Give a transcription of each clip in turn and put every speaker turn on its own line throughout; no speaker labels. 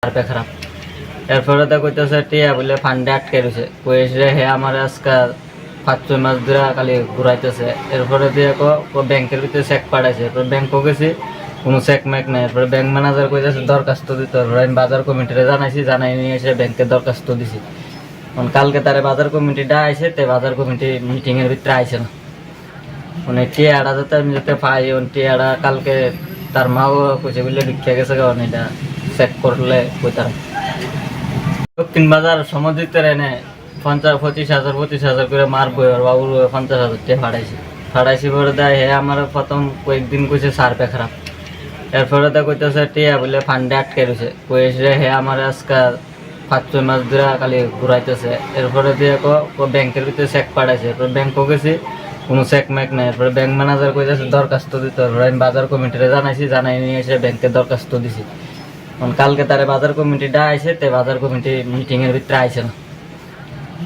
survey খারাপ এরপরে তো কইতেছে টিয়া বলে ফান্ডে আটকে রয়েছে কইছে হে আমার আজকে 5-6 মাস ধরে খালি ঘুরাইতেছে এরপরে দিয়ে ব্যাংকের ভিতরে চেক পাঠাইছে এরপর ব্যাংকও গেছি কোনো চেক ম্যাক নাই এরপরে ব্যাংক ম্যানেজার কইতেছে দরখাস্ত দিতে হবে আমি বাজার কমিটিরে জানাইছি জানাই নিয়ে এসে ব্যাংকে দরখাস্ত দিছি কালকে তারে বাজার কমিটিটা আইছে তে বাজার কমিটি মিটিং এর ভিতরে আইছে না মানে টিয়াটা যাতে আমি যাতে পাই টিয়াটা কালকে তার মাও কইছে বলে ভিক্ষা গেছে কারণ এটা চেক করলে কইতার দক্ষিণ বাজার সমুদ্রিতে এনে 50-25,000 করে মারবো আর বাবুর 50,000 টাকা ফাড়াইছি পরে দেয় হে আমার প্রথম কয়েকদিন কইছে সার্ভে খারাপ এরপরে তো কইতেছে টিয়া বলে ফান্ডে আটকে রয়েছে কইছে হে আমার আজকে 5-6 মাস ধরে খালি ঘুরাইতেছে এরপরে দিয়ে ব্যাংকের ভিতরে চেক পাঠাইছে এরপর ব্যাংকও গেছি কোনো চেক ম্যাক নাই এরপরে ব্যাংক ম্যানেজার কইতেছে দরখাস্ত দিতে হবে আমি বাজার কমিটিরে জানাইছি জানাই নিয়ে এসে ব্যাংকে দরখাস্ত দিছি কালকে তারে বাজার কমিটিটা আইছে তে বাজার কমিটি মিটিং এর ভিতরে আইছে না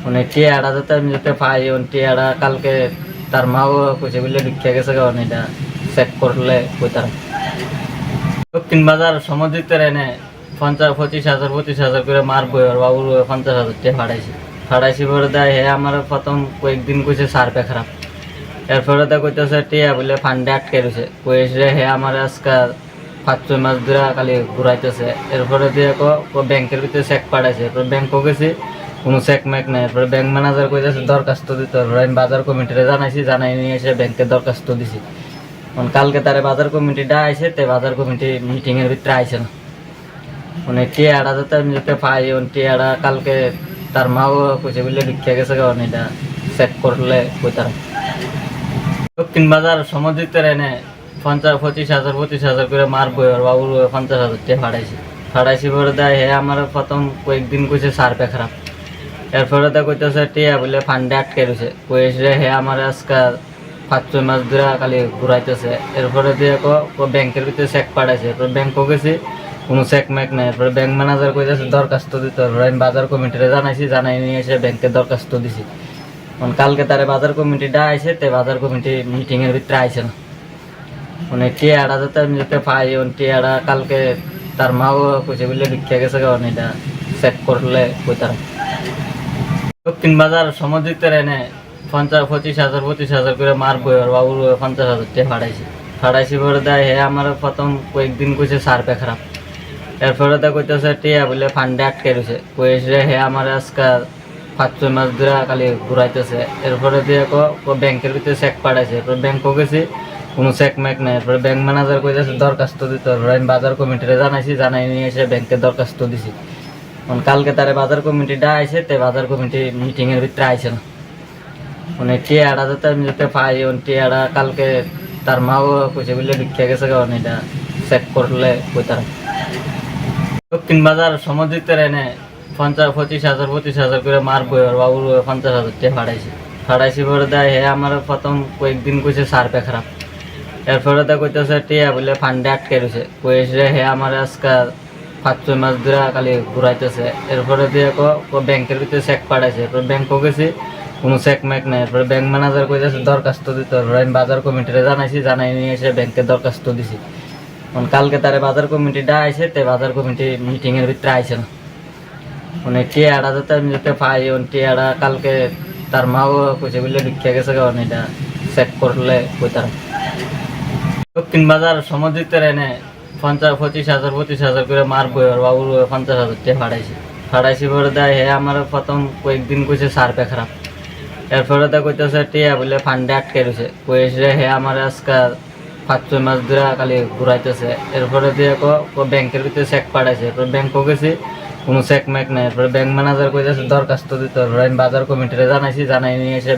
মানে টিয়াটা যাতে আমি যাতে পাই টিয়াটা কালকে তার মাও কইছে বলে ভিক্ষা গেছে কারণ এটা চেক করলে কইতার দক্ষিণ বাজার সমুদ্রিতে এনে 50-25,000 করে মারবো আর বাবুর 50,000 টাকা ফাড়াইছি পরে দেয় হে আমার প্রথম কয়েকদিন কইছে সার্ভে খারাপ এরপরে তো কইতেছে টিয়া বলে ফান্ডে আটকে রয়েছে কইছে হে আমার আজকে 5-6 মাস ধরে খালি ঘুরাইতেছে এরপরে দিয়ে ব্যাংকের ভিতরে চেক পাঠাইছে এরপর ব্যাংকও গেছি কোনো চেক ম্যাক নাই এরপরে ব্যাংক ম্যানেজার কইতেছে দরখাস্ত দিতে হবে আমি বাজার কমিটিরে জানাইছি জানাই নিয়ে এসে ব্যাংকে দরখাস্ত দিছি কালকে তারে বাজার কমিটিটা আইছে তে বাজার কমিটি মিটিং এর ভিতরে আইছে না মানে টিয়াটা যাতে আমি যাতে পাই টিয়াটা কালকে তার মাও কইছে বলে ভিক্ষা গেছে কারণ এটা চেক করলে কইতার দক্ষিণ বাজার সমুদ্রিতে এনে 50-25,000 করে মারবো আর বাবুর 50,000 টাকা ফাড়াইছি পরে দেয় হে আমার প্রথম কয়েকদিন কইছে সার্ভে খারাপ এরপরে তো কইতেছে টিয়া বলে ফান্ডে আটকে রয়েছে কইছে হে আমার আজকে 5-6 মাস ধরে খালি ঘুরাইতেছে এরপরে দিয়ে ব্যাংকের ভিতরে চেক পাঠাইছে এরপর ব্যাংকও গেছি কোনো চেক ম্যাক নাই এরপরে ব্যাংক ম্যানেজার কইতেছে দরখাস্ত দিতে হবে আমি বাজার কমিটিরে জানাইছি জানাই নিয়ে এসে ব্যাংকে দরখাস্ত দিছি কালকে তারে বাজার কমিটিটা আইছে তে বাজার কমিটি মিটিং এর ভিতরে আইছে না মানে টিয়াটা যাতে আমি যাতে পাই টিয়াটা কালকে তার মাও কইছে বলে ভিক্ষা গেছে কারণ এটা চেক করলে কইতার দক্ষিণ বাজার সমুদ্রিতে এনে 50-25,000 করে মারবো আর বাবুর 50,000 টাকা ফাড়াইছি পরে দেয় হে আমার প্রথম কয়েকদিন কইছে সার্ভে খারাপ এরপরে তো কইতেছে টিয়া বলে ফান্ডে আটকে রয়েছে কইছে হে আমার আজকে 5-6 মাস ধরে খালি ঘুরাইতেছে এরপরে দিয়ে ব্যাংকের ভিতরে চেক পাঠাইছে এরপর ব্যাংকও গেছি কোনো চেক ম্যাক নাই এরপরে ব্যাংক ম্যানেজার কইতেছে দরখাস্ত দিতে হবে আমি বাজার কমিটিরে জানাইছি জানাই নিয়ে এসে ব্যাংকে দরখাস্ত দিছি কালকে তারে বাজার কমিটিটা আইছে তে বাজার কমিটি মিটিং এর ভিতরে আইছে না মানে টিয়াটা যাতে আমি যাতে পাই টিয়াটা কালকে তার মাও কইছে বলে ভিক্ষা গেছে কারণ এটা চেক করলে কইতার দক্ষিণ বাজার সমুদ্রিতে এনে 50-25,000 করে মারবো আর বাবুর 50,000 টাকা ফাড়াইছি পরে দেয় হে আমার প্রথম কয়েকদিন কইছে সার্ভে খারাপ এরপরে তো কইতেছে টিয়া বলে ফান্ডে আটকে রয়েছে কইছে হে আমার আজকে 5-6 মাস ধরে খালি ঘুরাইতেছে এরপরে দিয়ে ব্যাংকের ভিতরে চেক পাঠাইছে এরপর ব্যাংকও গেছি কোনো চেক ম্যাক নাই এরপরে ব্যাংক ম্যানেজার কইতেছে দরখাস্ত দিতে হবে আমি বাজার কমিটিরে জানাইছি জানাই নিয়ে এসে ব্যাংকে দরখাস্ত দিছি কালকে তারে বাজার কমিটিটা আইছে তে বাজার কমিটি মিটিং এর ভিতরে আইছে না মানে টিয়াটা যাতে আমি যাতে পাই টিয়াটা কালকে তার মাও কইছে বলে ভিক্ষা গেছে কারণ এটা চেক করলে কইতার দক্ষিণ বাজার সমুদ্রিতে এনে 50-25,000 করে মারবো আর বাবুর 50,000 টাকা ফাড়াইছি পরে দেয় হে আমার প্রথম কয়েকদিন কইছে সার্ভে খারাপ এরপরে তো কইতেছে টিয়া বলে ফান্ডে আটকে রয়েছে কইছে হে আমার আজকে 5-6 মাস ধরে খালি ঘুরাইতেছে এরপরে দিয়ে ব্যাংকের ভিতরে চেক পাঠাইছে এরপর ব্যাংকও গেছি কোনো চেক ম্যাক নাই এরপরে ব্যাংক ম্যানেজার কইতেছে দরখাস্ত দিতে হবে আমি বাজার কমিটিরে জানাইছি জানাই নিয়ে এসে